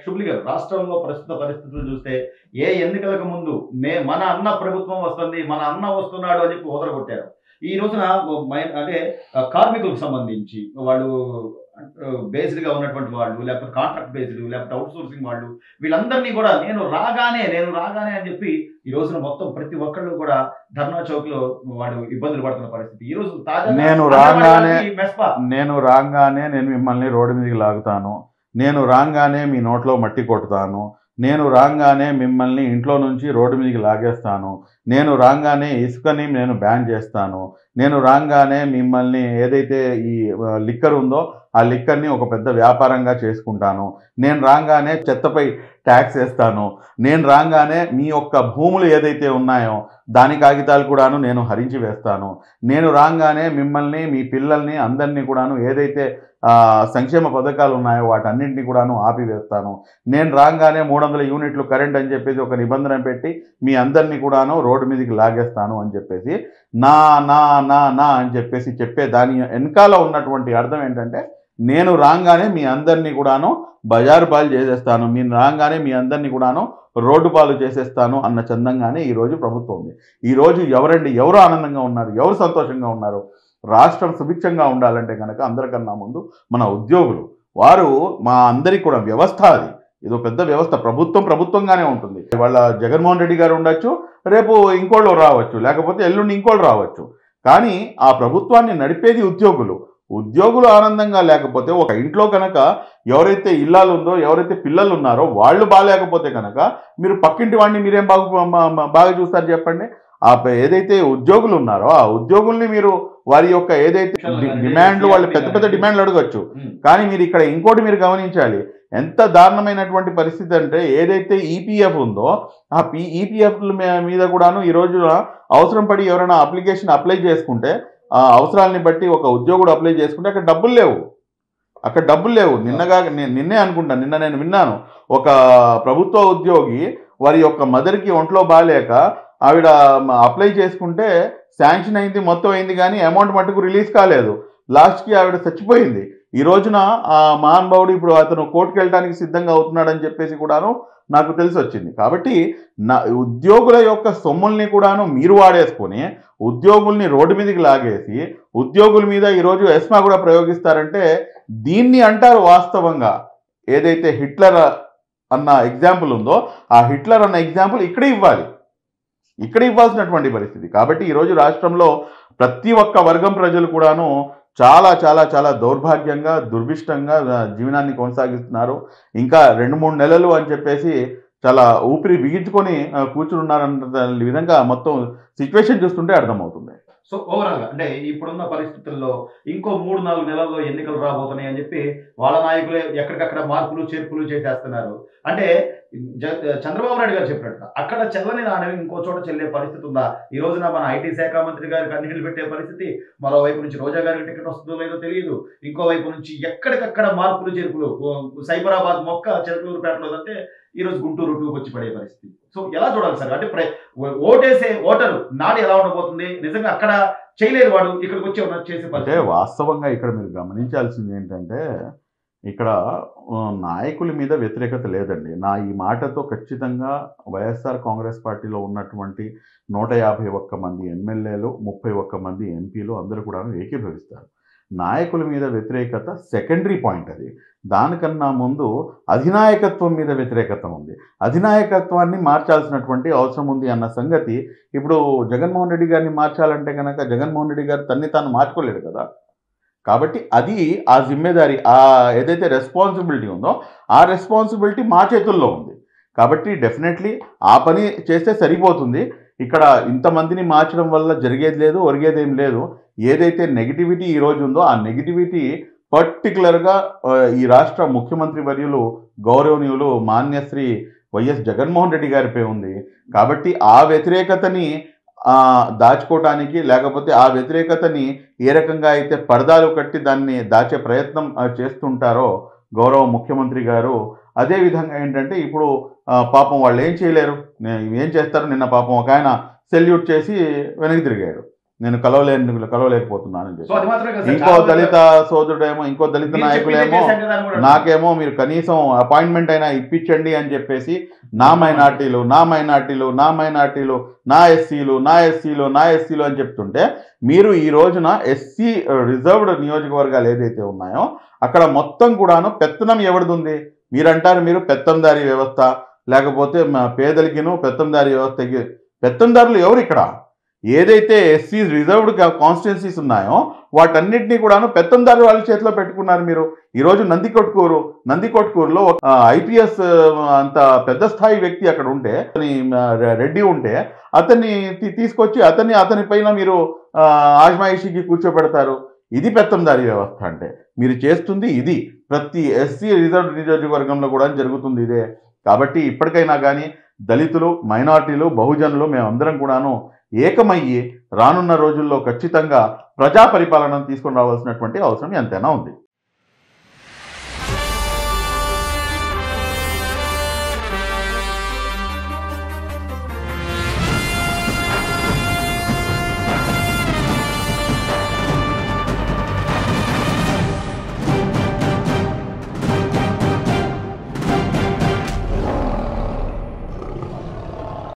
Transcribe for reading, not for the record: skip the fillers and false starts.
శుభ్లి గారు, రాష్ట్రంలో ప్రస్తుత పరిస్థితులు చూస్తే ఏ ఎన్నికలకు ముందు మన అన్న ప్రభుత్వం వస్తుంది, మన అన్న వస్తున్నాడు అని చెప్పి ఊదరగొట్టారు. ఈ రోజున అంటే కార్మికులకు సంబంధించి వాళ్ళు బేస్డ్‌గా ఉన్నటువంటి వాళ్ళు, లేకపోతే కాంట్రాక్ట్ బేస్డ్, లేకపోతే ఔట్‌సోర్సింగ్ వాళ్ళు, వీళ్ళందరినీ కూడా నేను రాగానే అని చెప్పి ఈ రోజున మొత్తం ప్రతి ఒక్కళ్ళు కూడా ధర్నా చౌక్‌లో వాళ్ళు ఇబ్బందులు పడుతున్న పరిస్థితి. ఈ రోజు తాజాగా నేను అంగన్వాడీ రాంగానే వాళ్ళకి మెస్పా నేను రాంగానే నేను మిమ్మల్ని రోడ్డు మీదకి లాగుతాను. నేను రాంగానే మీ నోట్లో మట్టి కొడతాను. నేను రాంగానే మిమ్మల్ని ఇంట్లో నుంచి రోడ్డు మీదకి లాగేస్తాను. నేను రాంగానే ఇసుకని నేను బ్యాన్ చేస్తాను. నేను రాంగానే మిమ్మల్ని ఏదైతే ఈ లిక్కర్ ఉందో ఆ లిక్కర్‌ని ఒక పెద్ద వ్యాపారంగా చేసుకుంటాను. నేను రాంగానే చెత్తపై ట్యాక్స్ ఏస్తాను. నేను రాంగానే మీ యొక్క భూములు ఏదైతే ఉన్నాయో దాని కాగితాలు కూడాను నేను హరించి వేస్తాను. నేను రాంగానే మిమ్మల్ని, మీ పిల్లల్ని అందరినీ కూడాను ఏదైతే సంక్షేమ పథకాలు ఉన్నాయో వాటన్నింటినీ కూడాను ఆపివేస్తాను. నేను రాంగానే 300 యూనిట్లు కరెంట్ అని చెప్పేసి ఒక నిబంధన పెట్టి మీ అందరినీ కూడాను రోడ్డు మీదకి లాగేస్తాను అని చెప్పేసి నా నా నా నా అని చెప్పేసి చెప్పే దాని వెనకాల ఉన్నటువంటి అర్థం ఏంటంటే, నేను రాంగానే మీ అందరినీ కూడాను బజారు పాలు చేసేస్తాను. మీరు రాగానే మీ అందరినీ కూడాను రోడ్డు పాలు చేసేస్తాను అన్న చందంగానే ఈరోజు ప్రభుత్వం ఉంది. ఈరోజు ఎవరు ఆనందంగా ఉన్నారు, ఎవరు సంతోషంగా ఉన్నారు? రాష్ట్రం సుభిక్షంగా ఉండాలంటే కనుక అందరికన్నా ముందు మన ఉద్యోగులు. వారు మా అందరికీ కూడా వ్యవస్థ అది. ఇదో పెద్ద వ్యవస్థ. ప్రభుత్వంగానే ఉంటుంది. వాళ్ళ జగన్మోహన్ రెడ్డి గారు ఉండొచ్చు, రేపు ఇంకోళ్ళు రావచ్చు, లేకపోతే ఎల్లుండి ఇంకోళ్ళు రావచ్చు. కానీ ఆ ప్రభుత్వాన్ని నడిపేది ఉద్యోగులు. ఉద్యోగులు ఆనందంగా లేకపోతే, ఒక ఇంట్లో కనుక ఎవరైతే ఇల్లాలు ఉందో, ఎవరైతే పిల్లలు ఉన్నారో వాళ్ళు బాగాలేకపోతే కనుక మీరు పక్కింటి వాడిని మీరేం బాగా చూస్తారు చెప్పండి? ఏదైతే ఉద్యోగులు ఉన్నారో ఆ ఉద్యోగుల్ని మీరు వారి యొక్క ఏదైతే డిమాండ్లు, వాళ్ళు పెద్ద డిమాండ్లు అడగచ్చు. కానీ మీరు ఇక్కడ ఇంకోటి మీరు గమనించాలి. ఎంత దారుణమైనటువంటి పరిస్థితి అంటే, ఏదైతే ఈపీఎఫ్ ఉందో ఆ ఈపీఎఫ్ల మీద కూడాను ఈ రోజున అవసరం పడి ఎవరైనా అప్లికేషన్ అప్లై చేసుకుంటే, ఆ అవసరాలని బట్టి ఒక ఉద్యోగుడు అప్లై చేసుకుంటే అక్కడ డబ్బులు లేవు. నిన్నే అనుకుంటా, నిన్న నేను విన్నాను, ఒక ప్రభుత్వ ఉద్యోగి వారి యొక్క మదర్కి ఒంట్లో బాగాలేక ఆవిడ అప్లై చేసుకుంటే శాంక్షన్ అయింది, మొత్తం అయింది, కానీ అమౌంట్ మట్టుకు రిలీజ్ కాలేదు. లాస్ట్కి ఆవిడ చచ్చిపోయింది. ఈ రోజున ఆ మహానుభావుడు ఇప్పుడు అతను కోర్టుకు వెళ్ళడానికి సిద్ధంగా అవుతున్నాడని చెప్పేసి కూడాను నాకు తెలిసి వచ్చింది. కాబట్టి ఉద్యోగుల యొక్క సొమ్ముల్ని కూడాను మీరు వాడేసుకొని ఉద్యోగుల్ని రోడ్డు మీదకి లాగేసి ఉద్యోగుల మీద ఈరోజు ఎస్మా కూడా ప్రయోగిస్తారంటే, దీన్ని అంటారు వాస్తవంగా ఏదైతే హిట్లర్ అన్న ఎగ్జాంపుల్ ఉందో ఆ హిట్లర్ అన్న ఎగ్జాంపుల్ ఇక్కడ ఇవ్వాల్సినటువంటి పరిస్థితి. కాబట్టి ఈరోజు రాష్ట్రంలో ప్రతి ఒక్క వర్గం ప్రజలు కూడాను చాలా చాలా చాలా దౌర్భాగ్యంగా, దుర్భిష్టంగా జీవనాన్ని కొనసాగిస్తున్నారు. ఇంకా 2-3 నెలలు అని చెప్పేసి చాలా ఊపిరి బిగించుకొని కూర్చున్నారన్న విధంగా మొత్తం సిచ్యువేషన్ చూస్తుంటే అర్థమవుతుంది. సో ఓవరాల్‌గా అంటే ఇప్పుడున్న పరిస్థితుల్లో ఇంకో 3-4 నెలల్లో ఎన్నికలు రాబోతున్నాయి అని చెప్పి వాళ్ళ నాయకులే ఎక్కడికక్కడ మార్పులు, చేర్పులు చేసేస్తున్నారు. అంటే చంద్రబాబు నాయుడు గారు చెప్పినట్టుగా అక్కడ చెల్లని నాణెం ఇంకో చోట చెల్లే పరిస్థితి ఉందా? ఈ రోజున మన ఐటీ శాఖ మంత్రి గారికి కన్నీళ్లు పెట్టే పరిస్థితి, మరోవైపు నుంచి రోజా గారికి టికెట్ వస్తుందో లేదో తెలియదు. ఇంకోవైపు నుంచి ఎక్కడికక్కడ మార్పులు, చేర్పులు, సైబరాబాద్ మొక్క చిలకలూరుపేటలో అంటే ఈరోజు గుంటూరు 2కి వచ్చి పడే పరిస్థితి. సో ఎలా చూడాలి సార్? అంటే ఓటేసే ఓటరు నాడు ఎలా ఉండబోతుంది? నిజంగా అక్కడ చేయలేరు వాడు ఇక్కడికి వచ్చి చేసే అంటే వాస్తవంగా ఇక్కడ మీరు గమనించాల్సింది ఏంటంటే, ఇక్కడ నాయకుల మీద వ్యతిరేకత లేదండి. ఈ మాటతో ఖచ్చితంగా వైఎస్ఆర్ కాంగ్రెస్ పార్టీలో ఉన్నటువంటి 151 మంది ఎమ్మెల్యేలు, 31 మంది ఎంపీలు అందరూ కూడా ఏకీభవిస్తారు. నాయకుల మీద వ్యతిరేకత సెకండరీ పాయింట్ అది. దానికన్నా ముందు అధినాయకత్వం మీద వ్యతిరేకత ఉంది. అధినాయకత్వాన్ని మార్చాల్సినటువంటి అవసరం ఉంది అన్న సంగతి ఇప్పుడు జగన్మోహన్ రెడ్డి గారిని మార్చాలంటే కనుక జగన్మోహన్ రెడ్డి గారు తాను మార్చుకోలేడు కదా. కాబట్టి అది ఆ జిమ్మేదారి, ఏదైతే రెస్పాన్సిబిలిటీ ఉందో ఆ రెస్పాన్సిబిలిటీ మా చేతుల్లో ఉంది. కాబట్టి డెఫినెట్లీ ఆ పని చేస్తే సరిపోతుంది. ఇక్కడ ఇంతమందిని మార్చడం వల్ల జరిగేది లేదు, ఒరిగేదేం లేదు. ఏదైతే నెగిటివిటీ ఈరోజు ఉందో ఆ నెగిటివిటీ పర్టికులర్గా ఈ రాష్ట్ర ముఖ్యమంత్రి వర్యులు గౌరవనీయులు మాన్యశ్రీ వైఎస్ జగన్మోహన్ రెడ్డి గారిపై ఉంది. కాబట్టి ఆ వ్యతిరేకతని దాచుకోవటానికి, లేకపోతే ఆ వ్యతిరేకతని ఏ రకంగా అయితే పరదాలు కట్టి దాన్ని దాచే ప్రయత్నం చేస్తుంటారో గౌరవ ముఖ్యమంత్రి గారు, అదేవిధంగా ఏంటంటే ఇప్పుడు పాపం వాళ్ళు ఏం చేయలేరు, ఏం చేస్తారు? నిన్న పాపం ఒక ఆయన సెల్యూట్ చేసి వెనక్కి తిరిగాడు. నేను కలవలేకపోతున్నానని సో అది చెప్పి. మాత్రమే కదా సార్, ఇంకో చాలా మంది దళిత సోదరుడేమో, ఇంకో దళిత మీరు చెప్పిందే నాయకులేమో చేశాం కదా అని కూడా అంటున్నారు. నాకేమో మీరు కనీసం అపాయింట్మెంట్ అయినా ఇప్పించండి అని చెప్పేసి నా మైనార్టీలు నా ఎస్సీలు అని చెప్తుంటే, మీరు ఈ రోజున ఎస్సీ రిజర్వ్డ్ నియోజకవర్గాలు ఏదైతే ఉన్నాయో అక్కడ మొత్తం కూడాను పెత్తనం ఎవరిది ఉంది? మీరంటారు మీరు పెత్తందారీ వ్యవస్థ, లేకపోతే పేదలకిను పెత్తందారీ వ్యవస్థకి. పెత్తందారులు ఎవరు ఇక్కడ? ఏదైతే ఎస్సీ రిజర్వ్డ్ కాన్స్టిట్యున్సీస్ ఉన్నాయో వాటన్నిటినీ కూడాను పెత్తందారు వాళ్ళ చేతిలో పెట్టుకున్నారు మీరు. ఈరోజు నందికొట్కూరులో ఐపీఎస్ అంత పెద్ద స్థాయి వ్యక్తి అక్కడ ఉంటే, రెడ్డి ఉంటే, అతన్ని తీసుకొచ్చి అతని పైన మీరు ఆజ్మాయిషీకి కూర్చోబెడతారు. ఇది పెత్తందారీ వ్యవస్థ అంటే. మీరు చేస్తుంది ఇది. ప్రతి ఎస్సీ రిజర్వ్డ్ నియోజకవర్గంలో కూడా జరుగుతుంది ఇదే. కాబట్టి ఇప్పటికైనా కానీ దళితులు, మైనార్టీలు, బహుజనులు మేమందరం కూడాను ఏకమయ్యి రానున్న రోజుల్లో ఖచ్చితంగా ప్రజా పరిపాలనను తీసుకొని రావాల్సినటువంటి అవసరం ఎంతైనా ఉంది.